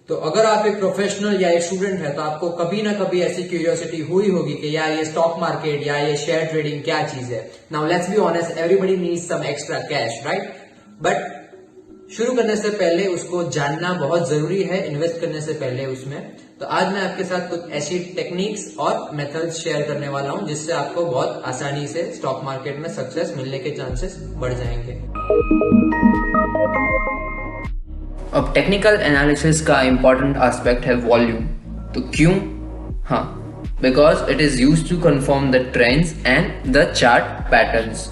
तो अगर आप एक प्रोफेशनल या एक स्टूडेंट है तो आपको कभी ना कभी ऐसी क्यूरियोसिटी हुई होगी कि यार ये स्टॉक मार्केट या ये शेयर ट्रेडिंग क्या चीज है। Now let's be honest, everybody needs some extra cash, right? But शुरू करने से पहले उसको जानना बहुत जरूरी है, इन्वेस्ट करने से पहले उसमें। तो आज मैं आपके साथ कुछ ऐसी टेक्निक्स और मेथड्स शेयर करने वाला हूं जिससे आपको बहुत आसानी से स्टॉक मार्केट में सक्सेस मिलने के चांसेस बढ़ जाएंगे। अब टेक्निकल एनालिसिस का इंपॉर्टेंट एस्पेक्ट है वॉल्यूम। तो क्यों? हाँ, because it is used to confirm the trends and the chart patterns.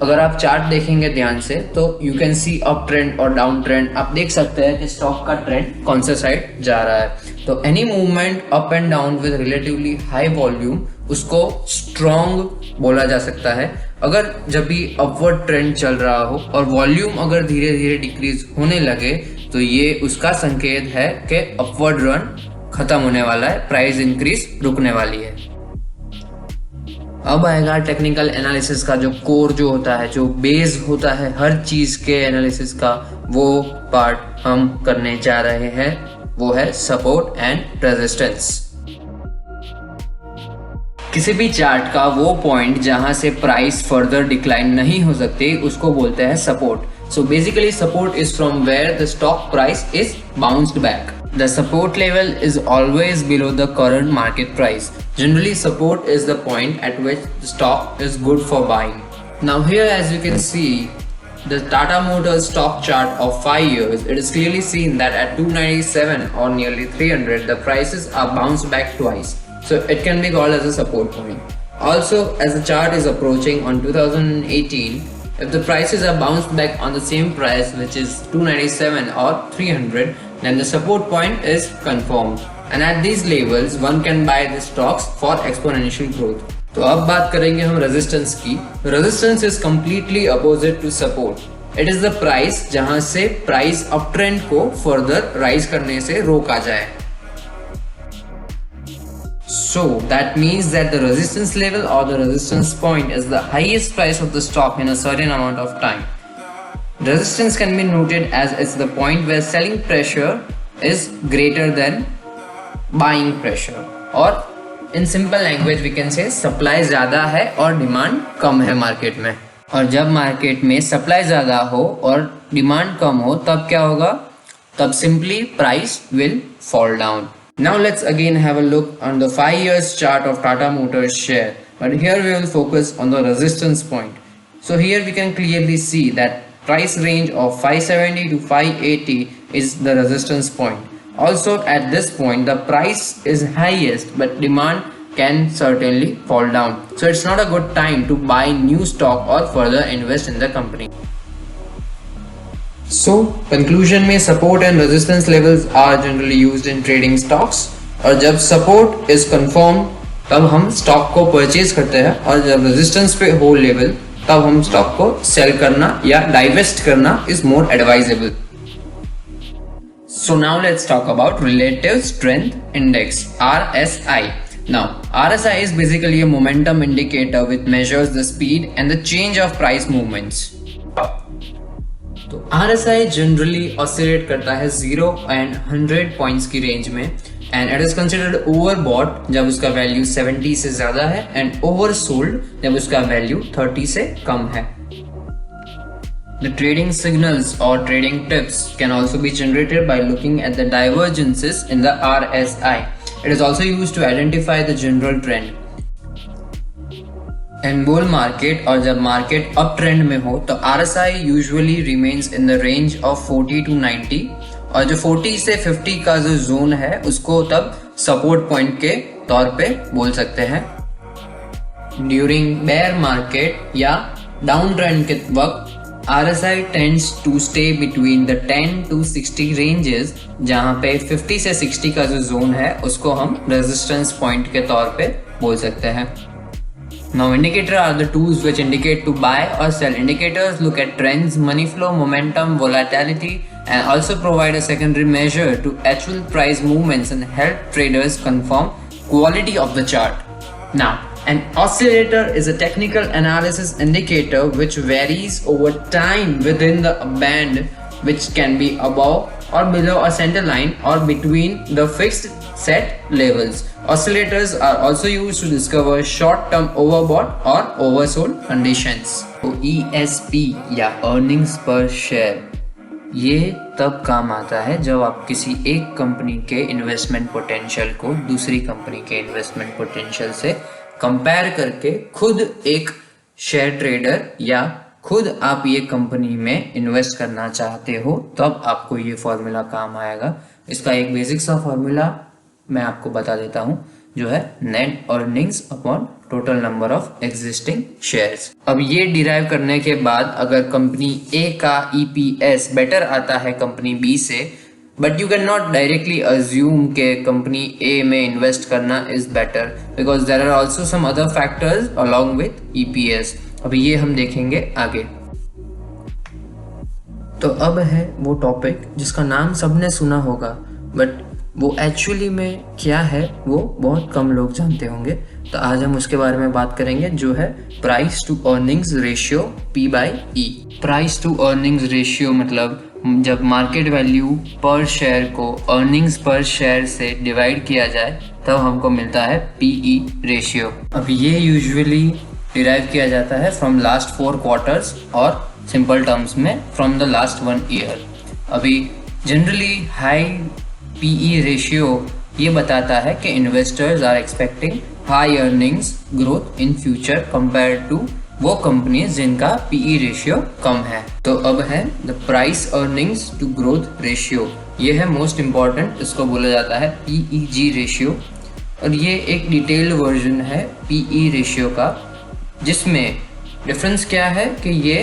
अगर आप चार्ट देखेंगे ध्यान से तो you can see up trend और डाउन ट्रेंड। आप देख सकते हैं कि स्टॉक का ट्रेंड कौन से साइड जा रहा है। तो any movement up and down with relatively high volume उसको स्ट्रॉन्ग बोला जा सकता है। अगर जब भी अपवर्ड ट्रेंड चल रहा हो और वॉल्यूम अगर धीरे धीरे डिक्रीज होने लगे तो ये उसका संकेत है कि अपवर्ड रन खत्म होने वाला है, प्राइस इंक्रीज रुकने वाली है। अब आएगा टेक्निकल एनालिसिस का जो कोर जो होता है, जो बेस होता है हर चीज के एनालिसिस का, वो पार्ट हम करने जा रहे हैं। वो है सपोर्ट एंड रेजिस्टेंस। किसी भी चार्ट का वो पॉइंट जहां से प्राइस फर्दर डिक्लाइन नहीं हो सकती उसको बोलते हैं support. So basically support is from where the stock price is bounced back. The support level is always below the current market price. Generally support is the point at which the stock is good for buying. Now here as you can see the Tata Motors stock chart of 5 years, it is clearly seen that at 297 or nearly 300 the prices are bounced back twice. So it can be called as a support point. Also as the chart is approaching on 2018, if the prices are bounced back on the same price which is 297 or 300, then the support point is confirmed. And at these levels one can buy the stocks for exponential growth. तो अब बात करेंगे हम resistance की। Resistance is completely opposite to support. It is the price जहां से price up trend को further rise करने से रोका जाए। So that means that the resistance level or the resistance point is the highest price of the stock in a certain amount of time. Resistance can be noted as it's the point where selling pressure is greater than buying pressure, or in simple language we can say supply ज़्यादा है और demand कम है market में। और जब market में supply ज़्यादा हो और डिमांड कम हो तब क्या होगा? तब simply price will fall down. Now let's again have a look on the 5 years chart of Tata Motors share, but here we will focus on the resistance point. So here we can clearly see that price range of 570 to 580 is the resistance point. Also at this point the price is highest but demand can certainly fall down. So it's not a good time to buy new stock or further invest in the company. So conclusion में support and resistance levels are generally used in trading stocks, और जब support is confirmed तब हम stock को purchase करते हैं, और जब resistance पे हो level तब हम stock को sell करना या divest करना is more advisable. So now let's talk about Relative Strength Index (RSI). Now RSI is basically a momentum indicator which measures the speed and the change of price movements. तो RSI generally oscillate करता है 0 and 100 points की range में, and it is considered overbought जब उसका value 70 से ज्यादा है एंड ओवरसोल्ड जब उसका वैल्यू 30 से कम है। The trading signals or trading tips can also be generated by looking at the divergences in the RSI. It is also used to identify the general trend. In bull market और जब market up trend में हो तो RSI usually remains in the range of 40 to 90, और जो 40 से 50 का जो जोन है उसको तब सपोर्ट पॉइंट के तौर पे बोल सकते हैं। ड्यूरिंग बेयर मार्केट या डाउन ट्रेंड के वक्त RSI tends to stay between the 10 to 60 ranges, जहां पे 50 से 60 का जो जोन है उसको हम रेजिस्टेंस पॉइंट के तौर पे बोल सकते हैं। Now indicators are the tools which indicate to buy or sell. Indicators look at trends, money flow, momentum, volatility, and also provide a secondary measure to actual price movements and help traders confirm quality of the chart. Now, an oscillator is a technical analysis indicator which varies over time within the band which can be above or below a center line or between the fixed set levels. Oscillators are also used to discover short-term overbought or oversold conditions. तो ESP या earnings per share ये तब काम आता है जब आप किसी एक कंपनी के इन्वेस्टमेंट पोटेंशियल को दूसरी कंपनी के इन्वेस्टमेंट पोटेंशियल से कंपेयर करके खुद एक शेयर ट्रेडर या खुद आप ये कंपनी में इन्वेस्ट करना चाहते हो, तब आपको ये फॉर्मूला काम आएगा। इसका एक बेसिक सा फॉर्मूला मैं आपको बता देता हूँ, जो है net earnings upon total number of existing shares. अब ये डिराइव करने के बाद अगर कंपनी ए का EPS बेटर आता है कंपनी बी से, but you can not directly assume के कंपनी ए में इन्वेस्ट करना is better, because there are also some other factors along with EPS। अभी ये हम देखेंगे आगे। तो अब है वो टॉपिक जिसका नाम सबने सुना होगा, बट वो एक्चुअली में क्या है वो बहुत कम लोग जानते होंगे। तो आज हम उसके बारे में बात करेंगे, जो है price to earnings ratio P/E। Price to earnings ratio मतलब जब मार्केट वैल्यू पर शेयर को अर्निंग्स पर शेयर से डिवाइड किया जाए तब हमको मिलता है PE रेशियो। अब ये यूजुअली डिराइव किया जाता है फ्रॉम लास्ट 4 क्वार्टर्स और सिंपल टर्म्स में फ्रॉम द लास्ट 1 ईयर। अभी जनरली हाई PE रेशियो ये बताता है कि investors are expecting high earnings growth in future compare to वो कंपनीज जिनका PE रेशियो कम है। तो अब है the price earnings to growth ratio, ये है मोस्ट इंपॉर्टेंट, इसको बोला जाता है PEG रेशियो। और ये एक डिटेल्ड वर्जन है PE रेशियो का, जिसमें डिफरेंस क्या है कि ये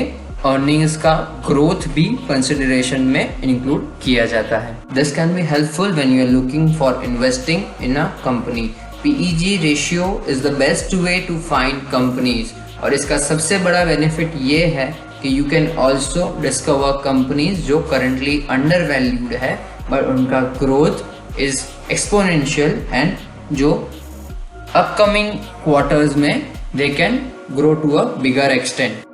अर्निंग्स का ग्रोथ भी कंसिडरेशन में इंक्लूड किया जाता है। This can be helpful when you are looking for investing in a company. PEG ratio is the best way to find companies, और इसका सबसे बड़ा बेनिफिट ये है कि you can also discover companies जो करंटली अंडर वैल्यूड है but उनका ग्रोथ इज एक्सपोनेंशियल, एंड जो अपकमिंग क्वार्टर्स में they can grow to a bigger extent.